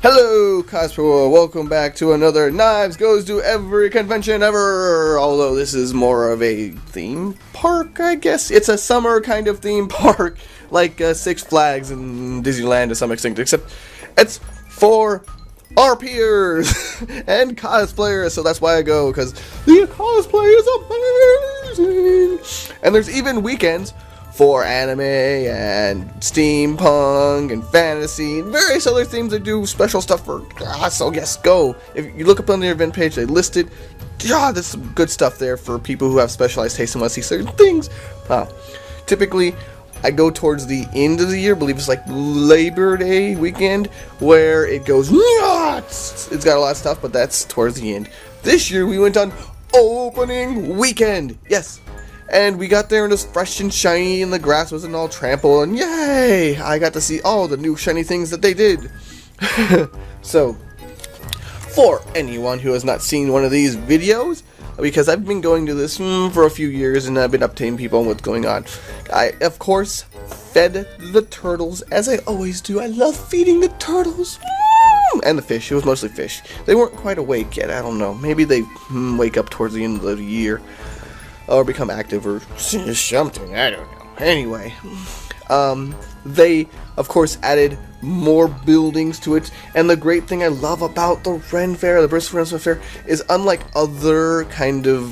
Hello, cosplayer. Welcome back to another Knives Goes to Every Convention Ever. Although this is more of a theme park, I guess. It's a summer kind of theme park, like Six Flags and Disneyland to some extent, except it's for our peers and cosplayers. So that's why I go, because the cosplay is amazing. And there's even weekends for anime and steampunk and fantasy and various other themes that do special stuff for. So yes, go. If you look up on the event page, they listed. There's some good stuff there for people who have specialized taste and want to see certain things. Typically, I go towards the end of the year. I believe it's like Labor Day weekend, where it goes nuts. It's got a lot of stuff, but that's towards the end. This year we went on opening weekend. Yes. And we got there and it was fresh and shiny and the grass wasn't all trampled, and yay! I got to see all the new shiny things that they did. So, for anyone who has not seen one of these videos, because I've been going to this for a few years and I've been updating people on what's going on, I, of course, fed the turtles, as I always do. I love feeding the turtles. And the fish. It was mostly fish. They weren't quite awake yet. I don't know. Maybe they wake up towards the end of the year. Or become active or something, I don't know. Anyway, they, of course, added more buildings to it. And the great thing I love about the Ren Fair, the Bristol Ren Fair, is unlike other kind of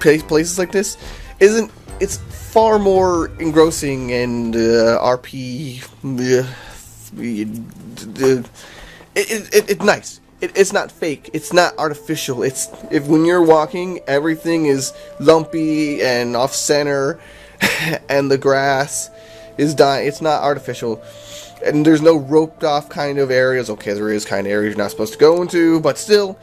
places like this, it's far more engrossing and it's nice. It's not fake. It's not artificial. It's when you're walking, everything is lumpy and off center, and the grass is dying. It's not artificial, and there's no roped off kind of areas. Okay, there is kind of areas you're not supposed to go into, but still,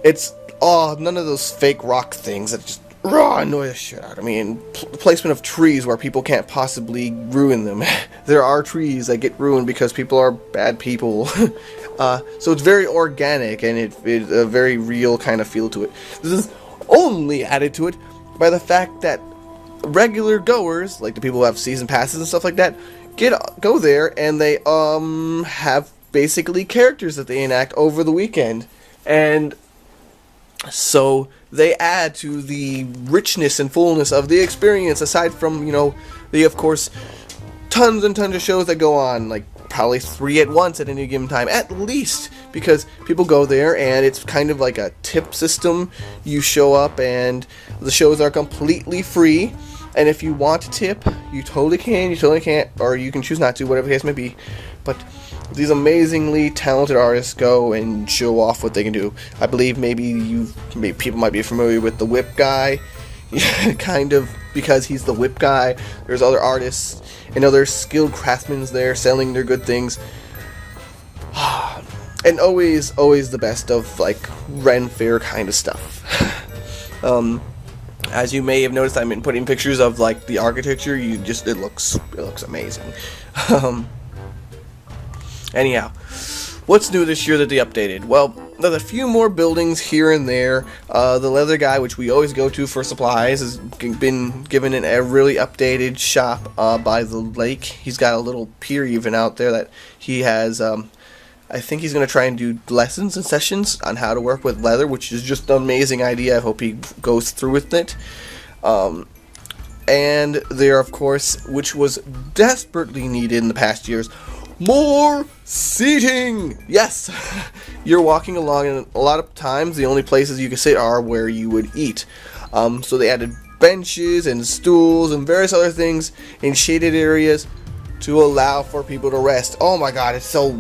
it's none of those fake rock things that just annoy the shit out of me. And placement of trees where people can't possibly ruin them. There are trees that get ruined because people are bad people. So it's very organic and it's a very real kind of feel to it. This is only added to it by the fact that regular goers, like the people who have season passes and stuff like that, go there and they have basically characters that they enact over the weekend. And so they add to the richness and fullness of the experience, aside from, the, of course, tons and tons of shows that go on, like probably 3 at once at any given time, at least, because people go there and it's kind of like a tip system. You show up and the shows are completely free, and if you want to tip, you totally can, you totally can't, or you can choose not to, whatever the case may be. But these amazingly talented artists go and show off what they can do. I believe maybe people might be familiar with the Whip Guy, kind of, because he's the Whip Guy. There's other artists and other skilled craftsmen there selling their good things. And always the best of, like, Ren Fair kind of stuff. As you may have noticed, I've been putting pictures of, like, the architecture. It looks amazing. Anyhow, what's new this year that they updated? Well, there's a few more buildings here and there. The Leather Guy, which we always go to for supplies, has been given a really updated shop by the lake. He's got a little pier even out there that he has. I think he's going to try and do lessons and sessions on how to work with leather, which is just an amazing idea. I hope he goes through with it. And there, of course, which was desperately needed in the past years, more seating! Yes! You're walking along, and a lot of times the only places you can sit are where you would eat. So they added benches and stools and various other things in shaded areas to allow for people to rest. Oh my god, it's so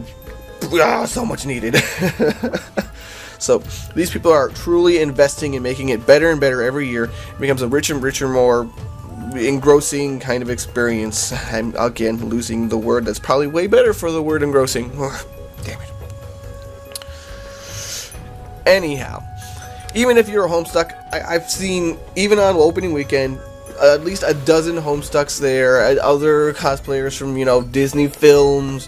much needed. So these people are truly investing in making it better and better every year. It becomes a richer and richer, more engrossing kind of experience. I'm again losing the word that's probably way better for the word engrossing. Damn it. Anyhow, even if you're a Homestuck, I've seen, even on opening weekend, at least a dozen Homestucks there, other cosplayers from, Disney films,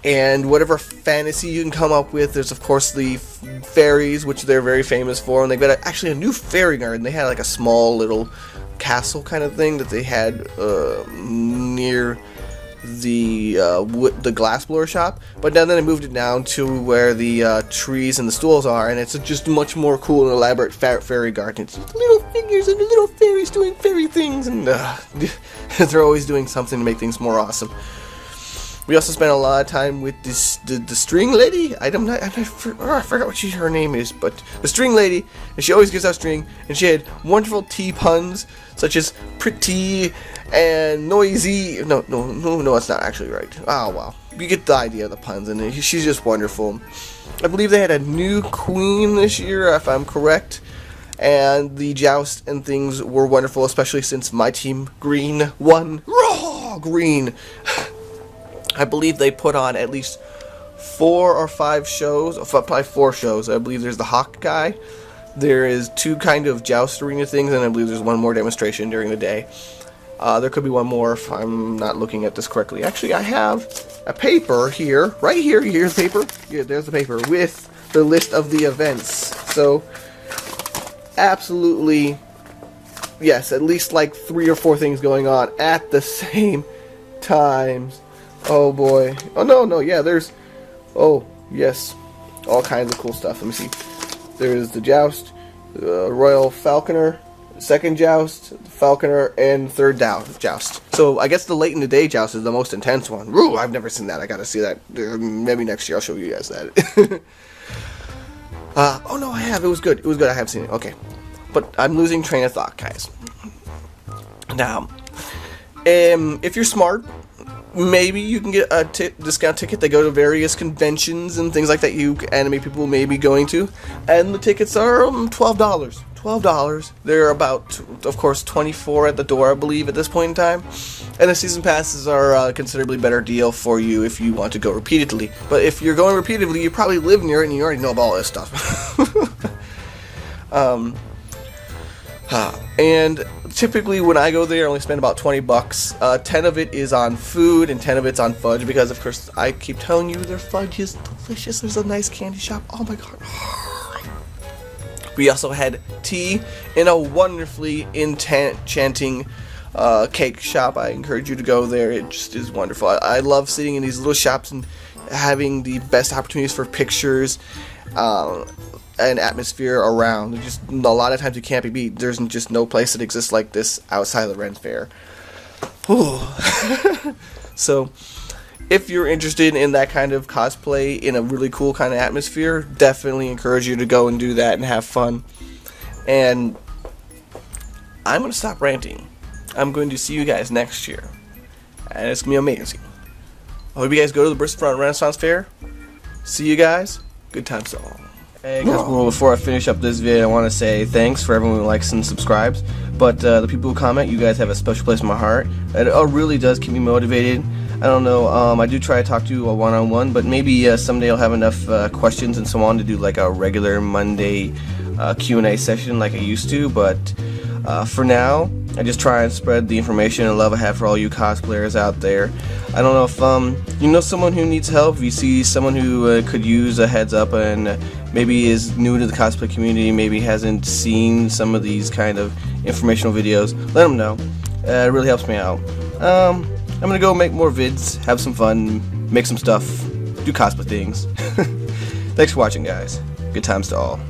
and whatever fantasy you can come up with. There's, of course, the fairies, which they're very famous for, and they've got actually a new fairy garden. They had like a small little castle kind of thing that they had near the glass blower shop, but then I moved it down to where the trees and the stools are, and it's just much more cool and elaborate fairy garden. It's just little figures and little fairies doing fairy things, and they're always doing something to make things more awesome. We also spent a lot of time with the string lady. I forgot what her name is, but the string lady, and she always gives out string, and she had wonderful tea puns such as pretty and noisy. No, that's not actually right. Oh well, you get the idea of the puns, and she's just wonderful. I believe they had a new queen this year, if I'm correct, and the joust and things were wonderful, especially since my team green won. Raw green. I believe they put on at least 4 or 5 shows, probably 4 shows. I believe there's the hawk guy, there is 2 kind of joust arena things, and I believe there's 1 more demonstration during the day. There could be 1 more if I'm not looking at this correctly. Actually, I have a paper here, right here. Here's the paper. Yeah, there's the paper with the list of the events. So, absolutely, yes, at least like 3 or 4 things going on at the same times. Oh boy. Oh no, yeah, there's, oh yes, all kinds of cool stuff. Let me see. There's the joust, Royal Falconer, second joust, Falconer, and 3rd joust. So I guess the late in the day joust is the most intense one. Ooh, I've never seen that. I gotta see that. Maybe next year I'll show you guys that. Oh no, I have. It was good. It was good. I have seen it. Okay. But I'm losing train of thought, guys. Now, if you're smart, maybe you can get a discount ticket. They go to various conventions and things like that you anime people may be going to, and the tickets are $12. $12. They're about, of course, $24 at the door, I believe, at this point in time. And the season passes are a considerably better deal for you if you want to go repeatedly. But if you're going repeatedly, you probably live near it and you already know about all this stuff. And typically when I go there, I only spend about $20. 10 of it is on food and 10 of it's on fudge, because of course I keep telling you their fudge is delicious. There's a nice candy shop. Oh my god. We also had tea in a wonderfully enchanting cake shop. I encourage you to go there. It just is wonderful. I love sitting in these little shops and having the best opportunities for pictures and atmosphere around. Just a lot of times you can't be beat. There's just no place that exists like this outside of the Ren Fair. So if you're interested in that kind of cosplay in a really cool kind of atmosphere, definitely encourage you to go and do that and have fun. And I'm going to stop ranting. I'm going to see you guys next year, and it's going to be amazing. I hope you guys go to the Bristol Renaissance Fair. See you guys. Good times to all. Hey guys, well, before I finish up this video, I want to say thanks for everyone who likes and subscribes. But the people who comment, you guys have a special place in my heart. It really does keep me motivated. I don't know, I do try to talk to you a one-on-one, but maybe someday I'll have enough questions and so on to do like a regular Monday Q&A session like I used to. But for now, I just try and spread the information and love I have for all you cosplayers out there. I don't know if you know someone who needs help, if you see someone who could use a heads up and maybe is new to the cosplay community, maybe hasn't seen some of these kind of informational videos, let them know. It really helps me out. I'm gonna go make more vids, have some fun, make some stuff, do cosplay things. Thanks for watching, guys. Good times to all.